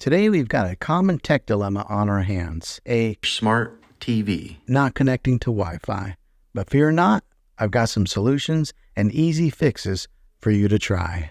Today we've got a common tech dilemma on our hands. A smart TV not connecting to Wi-Fi. But fear not, I've got some solutions and easy fixes for you to try.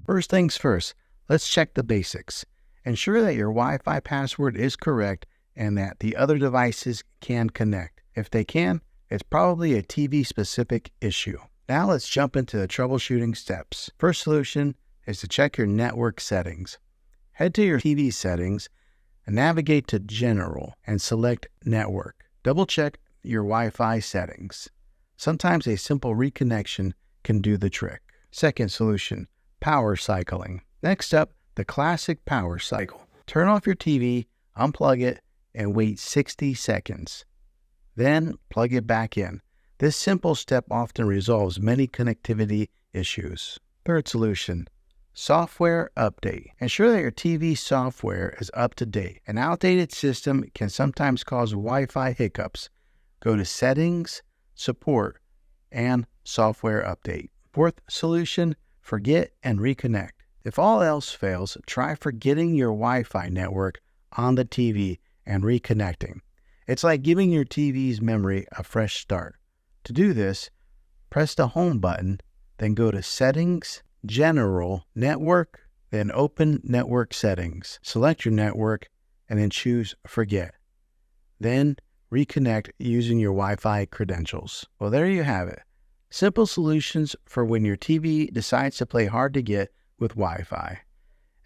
First things first, let's check the basics. Ensure that your Wi-Fi password is correct and that the other devices can connect. If they can, it's probably a TV-specific issue. Now let's jump into the troubleshooting steps. First solution is to check your network settings. Head to your TV settings and navigate to General and select Network. Double check your Wi-Fi settings. Sometimes a simple reconnection can do the trick. Second solution, power cycling. Next up, the classic power cycle. Turn off your TV, unplug it, and wait 60 seconds. Then plug it back in. This simple step often resolves many connectivity issues. Third solution, software update. Ensure that your TV software is up to date. An outdated system can sometimes cause Wi-Fi hiccups. Go to Settings, Support, and Software Update. Fourth solution, forget and reconnect. If all else fails, try forgetting your Wi-Fi network on the TV and reconnecting. It's like giving your TV's memory a fresh start. To do this, press the Home button, then go to Settings, General, Network, then open Network Settings. Select your network and then choose Forget. Then reconnect using your Wi-Fi credentials. Well, there you have it. Simple solutions for when your TV decides to play hard to get with Wi-Fi.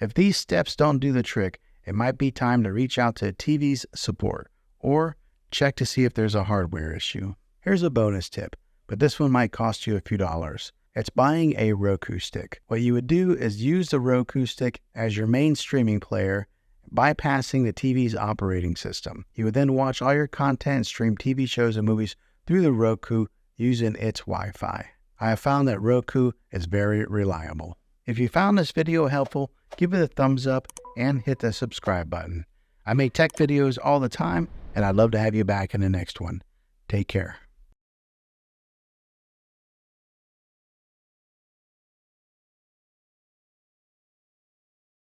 If these steps don't do the trick, it might be time to reach out to TV's support or check to see if there's a hardware issue. Here's a bonus tip, but this one might cost you a few dollars. It's buying a Roku stick. What you would do is use the Roku stick as your main streaming player, bypassing the TV's operating system. You would then watch all your content and stream TV shows and movies through the Roku using its Wi-Fi. I have found that Roku is very reliable. If you found this video helpful, give it a thumbs up and hit the subscribe button. I make tech videos all the time, and I'd love to have you back in the next one. Take care.